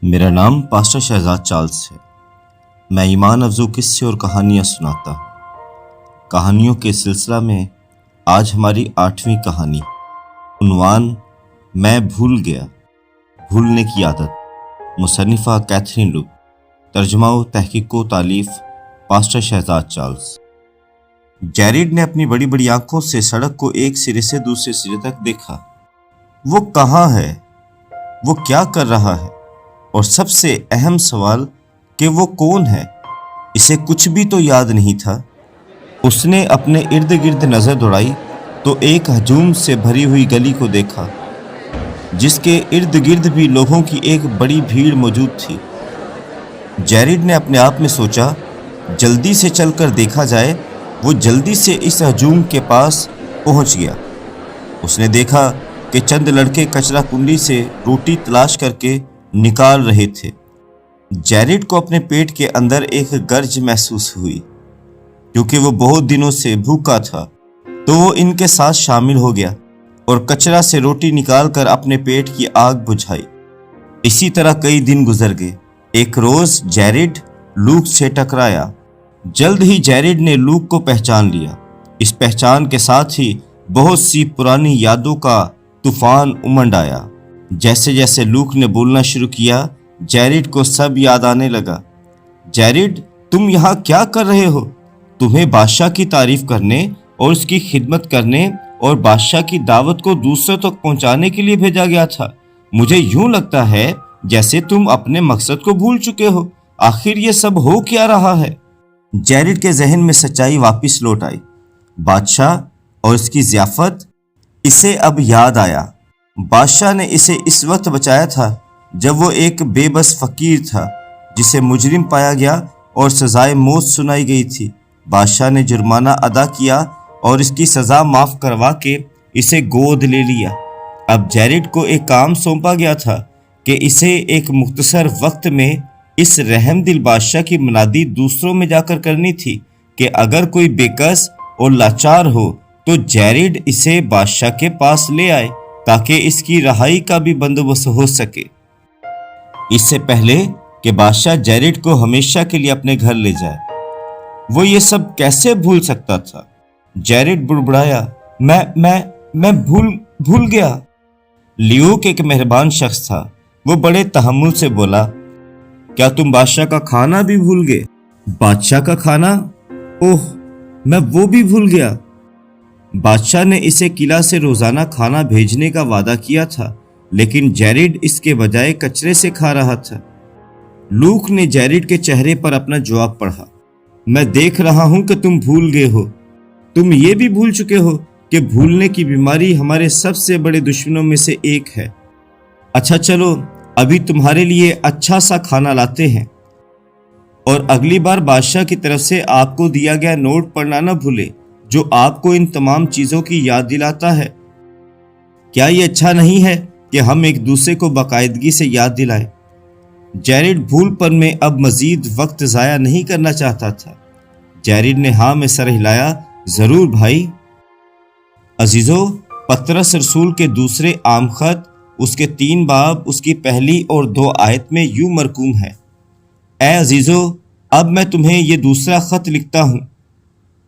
मेरा नाम pastor Shahzad Charles है। मैं ईमान अफजू किस्से और कहानियाँ सुनाता हूँ। कहानियों के सिलसिला में आज हमारी 8वीं कहानी। उन्वान मैं भूल गया, भूलने की आदत। मुसन्निफा कैथरीन लुक। तर्जुमा व तहकीक व तालीफ पास्टर शहजाद चार्ल्स। जैरिड ने अपनी बड़ी बड़ी आंखों से सड़क को एक सिरे से दूसरे सिरे तक देखा। वो कहाँ है? वो क्या कर रहा है? और सबसे अहम सवाल कि वो कौन है? इसे कुछ भी तो याद नहीं था। उसने अपने इर्द गिर्द नज़र दौड़ाई तो एक हजूम से भरी हुई गली को देखा, जिसके इर्द गिर्द भी लोगों की एक बड़ी भीड़ मौजूद थी। जैरिड ने अपने आप में सोचा, जल्दी से चलकर देखा जाए। वो जल्दी से इस हजूम के पास पहुंच गया। उसने देखा कि चंद लड़के कचरा कुंडी से रोटी तलाश करके निकाल रहे थे। जैरिड को अपने पेट के अंदर एक गर्ज महसूस हुई। क्योंकि वो बहुत दिनों से भूखा था तो वो इनके साथ शामिल हो गया और कचरा से रोटी निकालकर अपने पेट की आग बुझाई। इसी तरह कई दिन गुजर गए। एक रोज जैरिड लूक से टकराया। जल्द ही जैरिड ने लूक को पहचान लिया। इस पहचान के साथ ही बहुत सी पुरानी यादों का तूफान उमड़ आया। जैसे जैसे लूक ने बोलना शुरू किया, जैरिड को सब याद आने लगा। जैरिड, तुम यहाँ क्या कर रहे हो? तुम्हें बादशाह की तारीफ करने और उसकी खिदमत करने और बादशाह की दावत को दूसरों तक पहुँचाने के लिए भेजा गया था। मुझे यूं लगता है जैसे तुम अपने मकसद को भूल चुके हो। आखिर ये सब हो क्या रहा है? जैरिड के जहन में सच्चाई वापस लौट आई। बादशाह और उसकी ज़ियाफत, इसे अब याद आया। बादशाह ने इसे इस वक्त बचाया था जब वो एक बेबस फकीर था, जिसे मुजरिम पाया गया और सजाए मौत सुनाई गई थी। बादशाह ने जुर्माना अदा किया और इसकी सज़ा माफ़ करवा के इसे गोद ले लिया। अब जैरिड को एक काम सौंपा गया था कि इसे एक मुख्तसर वक्त में इस रहमदिल बादशाह की मुनादी दूसरों में जाकर करनी थी कि अगर कोई बेकस और लाचार हो तो जैरिड इसे बादशाह के पास ले आए ताकि इसकी रहाई का भी बंदोबस्त हो सके। इससे पहले कि बादशाह जैरिड को हमेशा के लिए अपने घर ले जाए। वो ये सब कैसे भूल सकता था? जैरिड बुड़बुड़ाया, मैं भूल गया। ल्यूक एक मेहरबान शख्स था। वो बड़े तहम्मुल से बोला, क्या तुम बादशाह का खाना भी भूल गए? बादशाह का खाना? ओह, मैं वो भी भूल गया। बादशाह ने इसे किला से रोजाना खाना भेजने का वादा किया था, लेकिन जैरिड इसके बजाय कचरे से खा रहा था। लूक ने जैरिड के चेहरे पर अपना जवाब पढ़ा। मैं देख रहा हूं कि तुम भूल गए हो। तुम ये भी भूल चुके हो कि भूलने की बीमारी हमारे सबसे बड़े दुश्मनों में से एक है। अच्छा चलो, अभी तुम्हारे लिए अच्छा सा खाना लाते हैं, और अगली बार बादशाह की तरफ से आपको दिया गया नोट पढ़ना न भूले, जो आपको इन तमाम चीजों की याद दिलाता है। क्या ये अच्छा नहीं है कि हम एक दूसरे को बाकायदगी से याद दिलाएं? जैरिड भूलपन में अब मजीद वक्त ज़ाया नहीं करना चाहता था। जैरिड ने हाँ में सर हिलाया। जरूर भाई। अजीजों, पतरस रसूल के दूसरे आम खत उसके 3 बाब उसकी पहली और 2 आयत में यूं मरकूम है, ए अजीजों, अब मैं तुम्हें ये दूसरा खत लिखता हूँ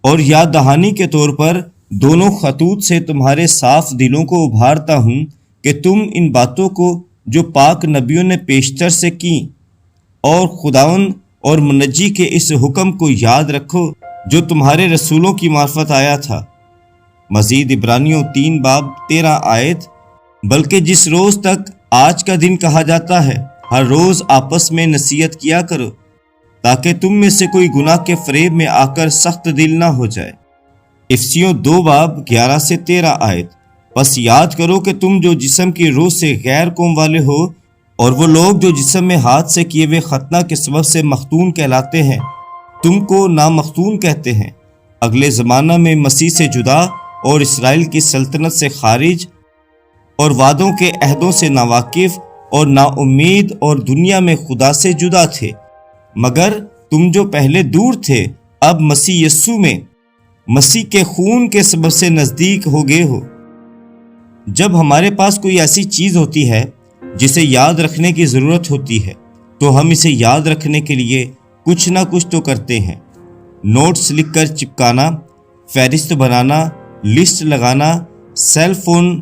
और याद दहानी के तौर पर दोनों खतूत से तुम्हारे साफ दिलों को उभारता हूँ कि तुम इन बातों को जो पाक नबियों ने पेशतर से की और खुदावन और मुनज्जी के इस हुक्म को याद रखो जो तुम्हारे रसूलों की मार्फत आया था। मजीद इब्रानियों 3 बाब 13 आयत, बल्कि जिस रोज़ तक आज का दिन कहा जाता है, हर रोज़ आपस में नसीहत किया करो ताकि तुम में से कोई गुनाह के फरेब में आकर सख्त दिल ना हो जाए। इफ्सियों 2 बाब 11 से 13 आयत, बस याद करो कि तुम जो जिस्म की रूह से गैर कौम वाले हो और वो लोग जो जिस्म में हाथ से किए हुए खतना के सबब से मख्तून कहलाते हैं, तुमको नामख्तून कहते हैं। अगले ज़माना में मसीह से जुदा और इसराइल की सल्तनत से खारिज और वादों के अहदों से नावाकिफ और नाउम्मीद और दुनिया में खुदा से जुदा थे। मगर तुम जो पहले दूर थे, अब मसीह यस्सु में मसीह के खून के सबब से नज़दीक हो गए हो। जब हमारे पास कोई ऐसी चीज़ होती है जिसे याद रखने की ज़रूरत होती है تو ہم اسے یاد رکھنے کے لیے کچھ نہ کچھ تو کرتے ہیں۔ نوٹس لکھ کر چپکانا، فہرست بنانا، لسٹ لگانا، سیل فون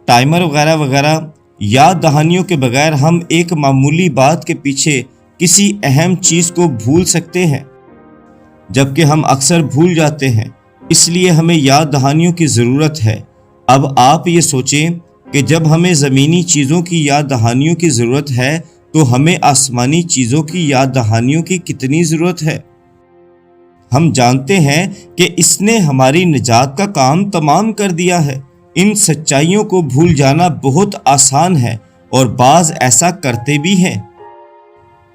ٹائمر وغیرہ وغیرہ۔ یاد دہانیوں کے بغیر ہم ایک معمولی بات کے پیچھے کسی اہم چیز کو بھول سکتے ہیں، جبکہ ہم اکثر بھول جاتے ہیں۔ اس لیے ہمیں یاد دہانیوں کی ضرورت ہے۔ اب آپ یہ سوچیں کہ جب ہمیں زمینی چیزوں کی یاد دہانیوں کی ضرورت ہے تو ہمیں آسمانی چیزوں کی یاد دہانیوں کی کتنی ضرورت ہے۔ ہم جانتے ہیں کہ اس نے ہماری نجات کا کام تمام کر دیا ہے۔ ان سچائیوں کو بھول جانا بہت آسان ہے اور بعض ایسا کرتے بھی ہیں۔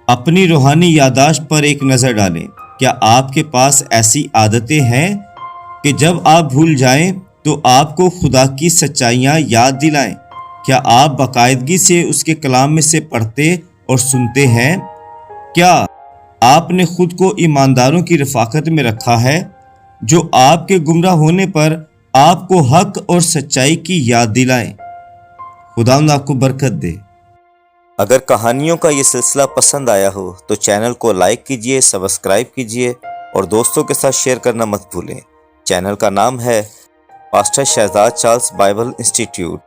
اپنی روحانی یادداشت پر ایک نظر ڈالیں۔ کیا آپ کے پاس ایسی عادتیں ہیں کہ جب آپ بھول جائیں تو آپ کو خدا کی سچائیاں یاد دلائیں؟ کیا آپ باقاعدگی سے اس کے کلام میں سے پڑھتے اور سنتے ہیں؟ کیا آپ نے خود کو ایمانداروں کی رفاقت میں رکھا ہے جو آپ کے گمراہ ہونے پر آپ کو حق اور سچائی کی یاد دلائیں؟ خداوند آپ کو برکت دے۔ اگر کہانیوں کا یہ سلسلہ پسند آیا ہو تو چینل کو لائک کیجئے، سبسکرائب کیجئے اور دوستوں کے ساتھ شیئر کرنا مت بھولیں۔ چینل کا نام ہے pastor Shahzad Charles Bible institute.